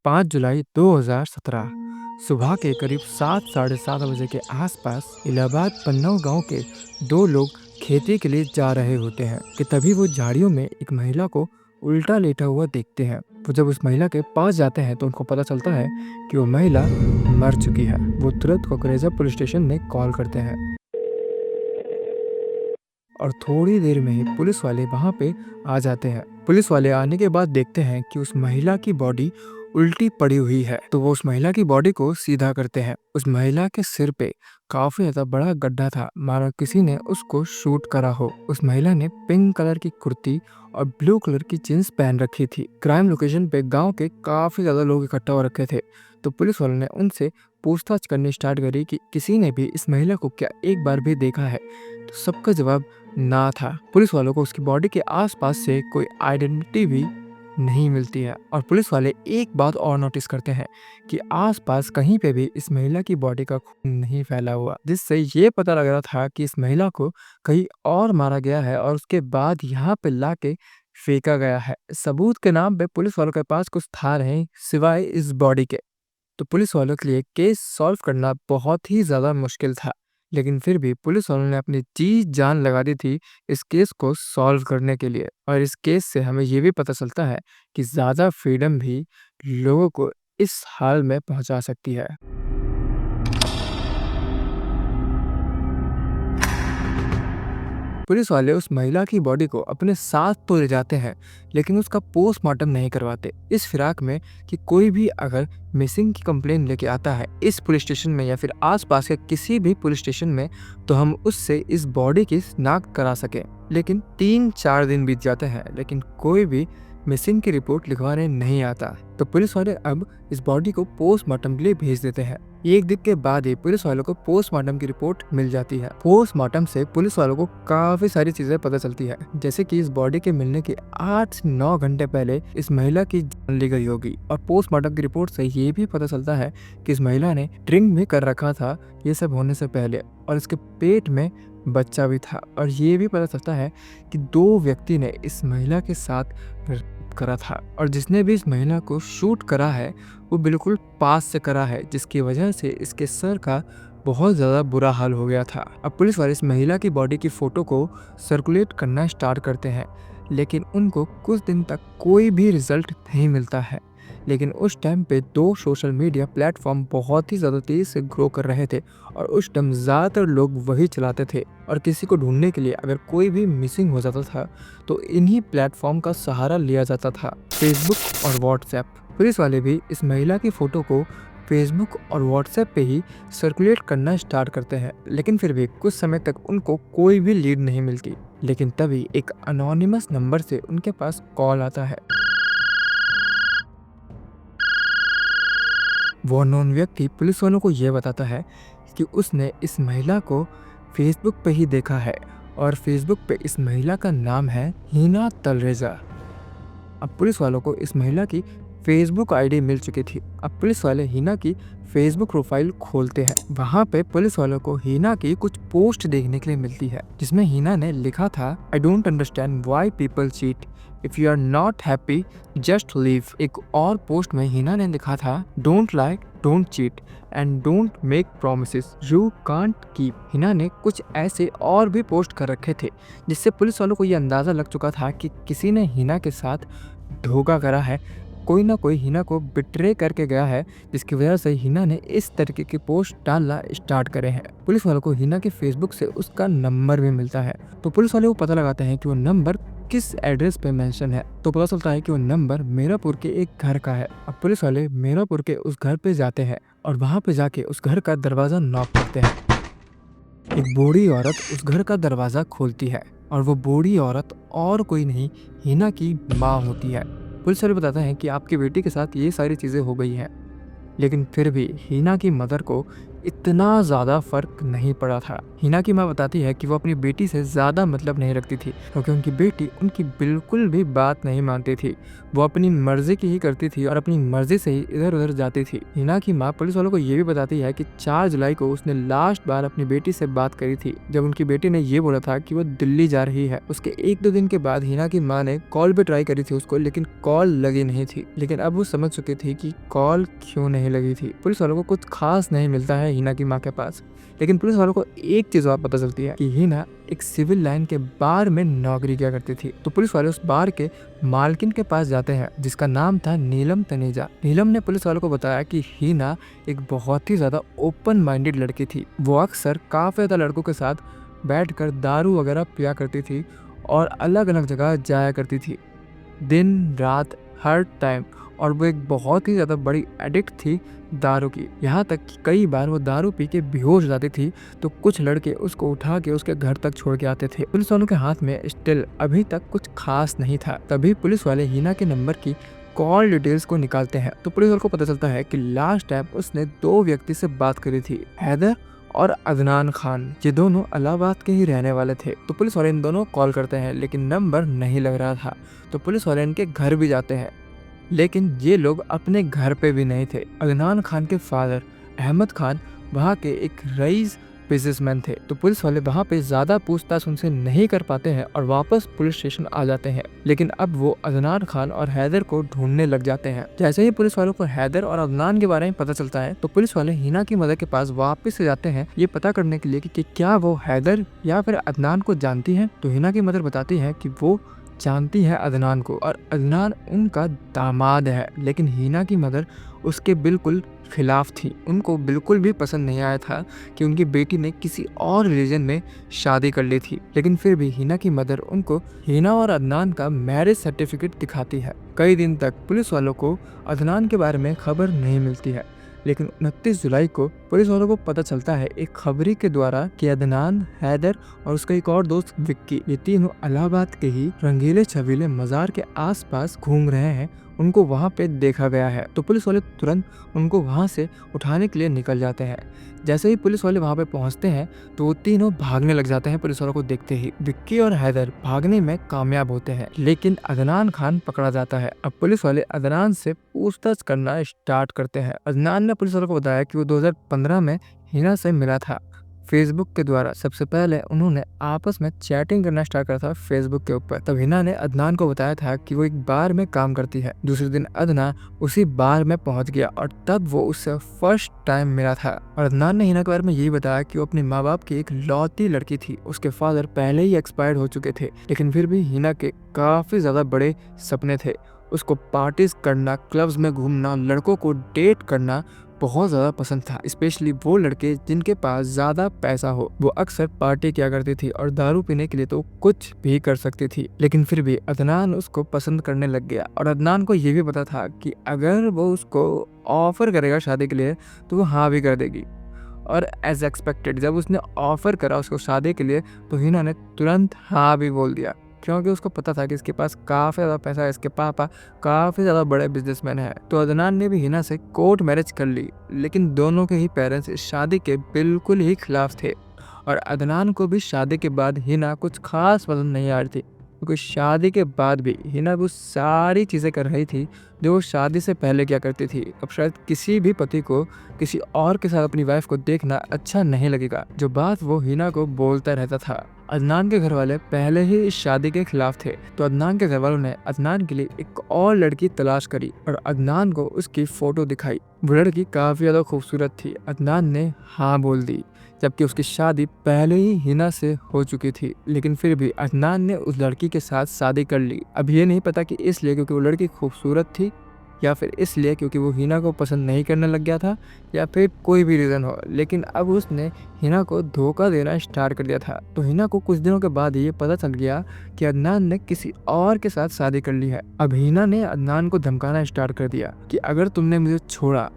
5 जुलाई 2017 सुबह के करीब 7 साढ़े 7 बजे के आसपास इलाहाबाद पन्नौ गांव के दो लोग खेती के लिए जा रहे होते हैं कि तभी वो झाड़ियों में एक महिला को उल्टा लेटा हुआ देखते हैं। वो जब उस महिला के पास जाते हैं तो उनको पता चलता है कि वो महिला मर चुकी है। वो तुरंत कोकरेजा पुलिस स्टेशन में कॉल करते हैं और थोड़ी देर में ही पुलिस वाले वहां पे आ जाते हैं। पुलिस वाले आने के बाद देखते हैं कि उस महिला की बॉडी उल्टी पड़ी हुई है, तो वो उस महिला की बॉडी को सीधा करते हैं। उस महिला के सिर पे काफी ज्यादा बड़ा गड्ढा था, मानो किसी ने उसको शूट करा हो। उस महिला ने पिंक कलर की कुर्ती और ब्लू कलर की जींस पहन रखी थी। क्राइम लोकेशन पे गांव के काफी ज्यादा लोग इकट्ठा हो रखे थे, तो पुलिस वालों ने उनसे पूछताछ करनी स्टार्ट करी कि किसी ने भी इस महिला को क्या एक बार भी देखा है। तो सबका जवाब ना था। पुलिस वालों को उसकी बॉडी के आसपास से कोई आइडेंटिटी भी नहीं मिलती है। और पुलिस वाले एक बात और नोटिस करते हैं कि आसपास कहीं पे भी इस महिला की बॉडी का खून नहीं फैला हुआ, जिससे ये पता लग रहा था कि इस महिला को कहीं और मारा गया है और उसके बाद यहाँ पे लाके फेंका गया है। सबूत के नाम पे पुलिस वालों के पास कुछ था नहीं सिवाय इस बॉडी के। तो पुलिस वालों के लिए केस सॉल्व करना बहुत ही ज़्यादा मुश्किल था, लेकिन फिर भी पुलिस वालों ने अपनी जी जान लगा दी थी इस केस को सॉल्व करने के लिए। और इस केस से हमें ये भी पता चलता है कि ज़्यादा फ्रीडम भी लोगों को इस हाल में पहुंचा सकती है। पुलिस वाले उस महिला की बॉडी को अपने साथ तो ले जाते हैं, लेकिन उसका पोस्टमार्टम नहीं करवाते, इस फिराक में कि कोई भी अगर मिसिंग की कंप्लेन लेके आता है इस पुलिस स्टेशन में या फिर आसपास के किसी भी पुलिस स्टेशन में, तो हम उससे इस बॉडी की शिनाख्त करा सकें। लेकिन 3-4 दिन बीत जाते हैं, लेकिन कोई भी मिसिंग की रिपोर्ट लिखवाने नहीं आता। तो पुलिस वाले अब इस बॉडी को पोस्टमार्टम के लिए भेज देते हैं। एक दिन के बाद ही पुलिस वालों को पोस्टमार्टम की रिपोर्ट मिल जाती है। पोस्टमार्टम से पुलिस वालों को काफी सारी चीजें पता चलती है, जैसे कि इस बॉडी के मिलने के 8-9 घंटे पहले इस महिला की जान ली गई होगी। और पोस्टमार्टम की रिपोर्ट से ये भी पता चलता है कि इस महिला ने ड्रिंक भी कर रखा था ये सब होने से पहले, और इसके पेट में बच्चा भी था। और ये भी पता चलता है कि 2 व्यक्ति ने इस महिला के साथ रेप करा था, और जिसने भी इस महिला को शूट करा है वो बिल्कुल पास से करा है, जिसकी वजह से इसके सर का बहुत ज़्यादा बुरा हाल हो गया था। अब पुलिस वाले इस महिला की बॉडी की फ़ोटो को सर्कुलेट करना स्टार्ट करते हैं, लेकिन उनको कुछ दिन तक कोई भी रिजल्ट नहीं मिलता है। लेकिन उस टाइम पे 2 सोशल मीडिया प्लेटफॉर्म बहुत ही ज़्यादा तेज़ी से ग्रो कर रहे थे, और उस टाइम ज़्यादातर लोग वही चलाते थे। और किसी को ढूंढने के लिए अगर कोई भी मिसिंग हो जाता था तो इन्हीं प्लेटफॉर्म का सहारा लिया जाता था, फेसबुक और व्हाट्सएप। पुलिस वाले भी इस महिला की फ़ोटो को फेसबुक और व्हाट्सएप पे ही सर्कुलेट करना स्टार्ट करते हैं, लेकिन फिर भी कुछ समय तक उनको कोई भी लीड नहीं मिलती। लेकिन तभी एक अनोनिमस नंबर से उनके पास कॉल आता है। वो अननोन व्यक्ति पुलिस वालों को यह बताता है कि उसने इस महिला को फेसबुक पे ही देखा है, और फेसबुक पे इस महिला का नाम है हिना तलरेजा। अब पुलिस वालों को इस महिला की फेसबुक आईडी मिल चुकी थी। अब पुलिस वाले हिना की फेसबुक प्रोफाइल खोलते हैं। वहाँ पे पुलिस वालों को हिना की कुछ पोस्ट देखने के लिए मिलती है, जिसमें हिना ने लिखा था, I don't understand why people cheat, if you are not happy just leave. एक और पोस्ट में हिना ने लिखा था, don't like, don't cheat and don't make promises you can't keep. Hina ने कुछ ऐसे और भी पोस्ट कर रखे थे, जिससे पुलिस वालों को ये अंदाज़ा लग चुका था कि किसी ने हिना के साथ धोखा करा है, कोई ना कोई हिना को बिट्रे करके गया है, जिसकी वजह से हिना ने इस तरीके की पोस्ट डालना स्टार्ट करे हैं। पुलिस वालों को हिना के फेसबुक से उसका नंबर भी मिलता है, तो पुलिस वाले वो पता लगाते हैं कि वो नंबर किस एड्रेस पे मेंशन है। तो पता चलता है कि वो नंबर मीरापुर के एक घर का है। अब पुलिस वाले मीरापुर के उस घर पे जाते हैं, और वहाँ पे जाके उस घर का दरवाज़ा नॉक करते हैं। एक बूढ़ी औरत उस घर का दरवाज़ा खोलती है, और वो बूढ़ी औरत और कोई नहीं, हिना की माँ होती है। पुलिस वाले बताते हैं कि आपकी बेटी के साथ ये सारी चीज़ें हो गई हैं, लेकिन फिर भी हिना की मदर को इतना ज़्यादा फर्क नहीं पड़ा था। हिना की माँ बताती है कि वो अपनी बेटी से ज़्यादा मतलब नहीं रखती थी, क्योंकि उनकी बेटी उनकी बिल्कुल भी बात नहीं मानती थी। वो अपनी मर्जी की ही करती थी और अपनी मर्जी से ही इधर उधर जाती थी। हिना की माँ पुलिस वालों को ये भी बताती है कि 4 जुलाई को उसने लास्ट बार अपनी बेटी से बात करी थी, जब उनकी बेटी ने ये बोला था कि वो दिल्ली जा रही है। उसके 1-2 दिन के बाद हिना की माँ ने कॉल पे ट्राई करी थी उसको, लेकिन कॉल लगी नहीं थी। लेकिन अब वो समझ चुकी थी कि कॉल क्यों नहीं लगी थी। पुलिस वालों को कुछ खास नहीं मिलता है हिना की माँ के पास, लेकिन पुलिस वालों को एक चीज और पता चलती है कि हिना एक सिविल लाइन के बार में नौकरी किया करती थी। तो पुलिस वाले उस बार के मालकिन के पास जाते हैं, जिसका नाम था नीलम तनेजा। नीलम ने पुलिस वालों को बताया कि हिना एक बहुत ही ज्यादा ओपन माइंडेड लड़की थी। वो अक्सर काफी ज्यादा लड़कों के साथ बैठकर दारू वगैरह पिया करती थी और अलग अलग जगह जाया करती थी, दिन रात हर टाइम। और वो एक बहुत ही ज़्यादा बड़ी एडिक्ट थी दारू की, यहाँ तक कि कई बार वो दारू पी के बेहोश हो जाती थी तो कुछ लड़के उसको उठा के उसके घर तक छोड़ के आते थे। पुलिस वालों के हाथ में स्टिल अभी तक कुछ खास नहीं था। तभी पुलिस वाले हिना के नंबर की कॉल डिटेल्स को निकालते हैं, तो पुलिस वालों को पता चलता है कि लास्ट टाइम उसने 2 व्यक्ति से बात करी थी, हैदर और अदनान खान। ये दोनों इलाहाबाद के ही रहने वाले थे। तो पुलिस वाले इन दोनों कॉल करते हैं, लेकिन नंबर नहीं लग रहा था। तो पुलिस वाले इनके घर भी जाते हैं, लेकिन ये लोग अपने घर पे भी नहीं थे। अदनान खान के फादर अहमद खान वहाँ के एक रईस बिजनेसमैन थे। तो पुलिस वाले वहाँ पे ज़्यादा पूछताछ उनसे नहीं कर पाते हैं और वापस पुलिस स्टेशन आ जाते हैं। लेकिन अब वो अदनान खान और हैदर को ढूंढने लग जाते हैं। जैसे ही पुलिस वालों को हैदर और अदनान के बारे में पता चलता है, तो पुलिस वाले हिना की मदर के पास वापस से जाते हैं, ये पता करने के लिए कि क्या वो हैदर या फिर अदनान को जानती है। तो हिना की मदर बताती है कि वो जानती है अदनान को और अदनान उनका दामाद है। लेकिन हिना की मदर उसके बिल्कुल खिलाफ थी। उनको बिल्कुल भी पसंद नहीं आया था कि उनकी बेटी ने किसी और रिलीजन में शादी कर ली थी। लेकिन फिर भी हिना की मदर उनको हिना और अदनान का मैरिज सर्टिफिकेट दिखाती है। कई दिन तक पुलिस वालों को अदनान के बारे में खबर नहीं मिलती है, लेकिन 29 जुलाई को पुलिस वालों को पता चलता है एक खबरी के द्वारा कि अदनान, हैदर और उसका एक और दोस्त विक्की, ये तीनों इलाहाबाद के ही रंगीले छबीले मजार के आसपास घूम रहे हैं। उनको वहां पे देखा गया है। तो पुलिस वाले तुरंत उनको वहां से उठाने के लिए निकल जाते हैं। जैसे ही पुलिस वाले वहां पे पहुंचते हैं तो वो तीनों भागने लग जाते हैं। पुलिस वालों को देखते ही विक्की और हैदर भागने में कामयाब होते हैं, लेकिन अदनान खान पकड़ा जाता है। अब पुलिस वाले अदनान से पूछताछ करना स्टार्ट करते हैं। अदनान ने पुलिस वालों को बताया कि वो 2015 में हिना से मिला था फेसबुक के द्वारा। सबसे पहले उन्होंने आपस में चैटिंग करना स्टार्ट करा था फेसबुक के ऊपर। तब हिना ने अदनान को बताया था कि वो एक बार में काम करती है। दूसरे दिन अदनान उसी बार में पहुंच गया और तब वो उससे फर्स्ट टाइम मिला था। और अदनान ने हिना के बारे में यही बताया कि वो अपने माँ बाप की एक लौती लड़की थी। उसके फादर पहले ही एक्सपायर्ड हो चुके थे, लेकिन फिर भी हिना के काफी ज्यादा बड़े सपने थे। उसको पार्टीज करना, क्लब्स में घूमना, लड़कों को डेट करना बहुत ज़्यादा पसंद था, स्पेशली वो लड़के जिनके पास ज़्यादा पैसा हो। वो अक्सर पार्टी किया करती थी और दारू पीने के लिए तो कुछ भी कर सकती थी। लेकिन फिर भी अदनान उसको पसंद करने लग गया और अदनान को ये भी पता था कि अगर वो उसको ऑफर करेगा शादी के लिए तो वो हाँ भी कर देगी। और एज एक्सपेक्टेड जब उसने ऑफर करा उसको शादी के लिए, तो हिना ने तुरंत हाँ भी बोल दिया, क्योंकि उसको पता था कि इसके पास काफ़ी ज़्यादा पैसा है, इसके पापा काफ़ी ज़्यादा बड़े बिजनेसमैन हैं। तो अदनान ने भी हिना से कोर्ट मैरिज कर ली, लेकिन दोनों के ही पेरेंट्स इस शादी के बिल्कुल ही खिलाफ थे। और अदनान को भी शादी के बाद हिना कुछ खास पसंद नहीं आ रही थी, क्योंकि शादी के बाद भी हिना वो सारी चीज़ें कर रही थी जो वो शादी से पहले क्या करती थी। अब शायद किसी भी पति को किसी और के साथ अपनी वाइफ को देखना अच्छा नहीं लगेगा, जो बात वो हिना को बोलता रहता था। अदनान के घर वाले पहले ही इस शादी के खिलाफ थे, तो अदनान के घर वालों ने अदनान के लिए एक और लड़की तलाश करी और अदनान को उसकी फोटो दिखाई। वो लड़की काफ़ी ज़्यादा खूबसूरत थी। अदनान ने हाँ बोल दी, जबकि उसकी शादी पहले ही हिना से हो चुकी थी। लेकिन फिर भी अदनान ने उस लड़की के साथ शादी कर ली। अब ये नहीं पता कि इसलिए क्योंकि वो लड़की खूबसूरत थी या फिर इसलिए क्योंकि वो हिना को पसंद नहीं करने लग गया था, या फिर कोई भी रीज़न हो। लेकिन अब उसने हिना को धोखा देना स्टार्ट कर दिया था। तो हिना को कुछ दिनों के बाद ये पता चल गया कि अदनान ने किसी और के साथ शादी कर ली है। अब हिना ने अदनान को धमकाना स्टार्ट कर दिया कि अगर तुमने मुझे छोड़ा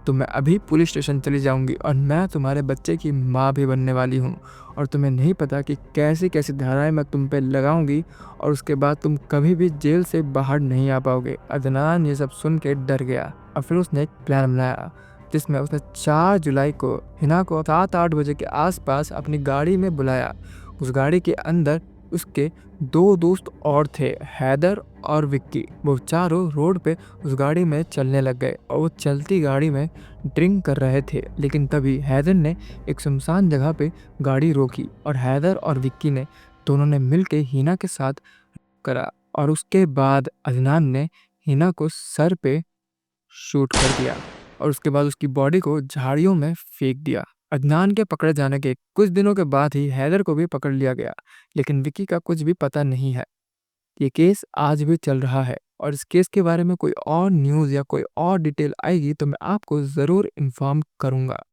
तो मैं अभी पुलिस स्टेशन चली जाऊंगी और मैं तुम्हारे बच्चे की माँ भी बनने वाली हूँ, और तुम्हें नहीं पता कि कैसी कैसी धाराएं मैं तुम पे लगाऊंगी और उसके बाद तुम कभी भी जेल से बाहर नहीं आ पाओगे। अदनान ये सब सुन के डर गया और फिर उसने एक प्लान बनाया जिसमें उसने 4 जुलाई को हिना को 7-8 बजे के आसपास अपनी गाड़ी में बुलाया। उस गाड़ी के अंदर उसके 2 दोस्त और थे, हैदर और विक्की। वो चारों रोड पे उस गाड़ी में चलने लग गए और वो चलती गाड़ी में ड्रिंक कर रहे थे। लेकिन तभी हैदर ने एक सुनसान जगह पे गाड़ी रोकी और हैदर और विक्की ने दोनों ने मिलके हिना के साथ करा और उसके बाद अदनान ने हिना को सर पे शूट कर दिया और उसके बाद उसकी बॉडी को झाड़ियों में फेंक दिया। अदनान के पकड़े जाने के कुछ दिनों के बाद ही हैदर को भी पकड़ लिया गया, लेकिन विकी का कुछ भी पता नहीं है। ये केस आज भी चल रहा है और इस केस के बारे में कोई और न्यूज़ या कोई और डिटेल आएगी तो मैं आपको ज़रूर इन्फॉर्म करूँगा।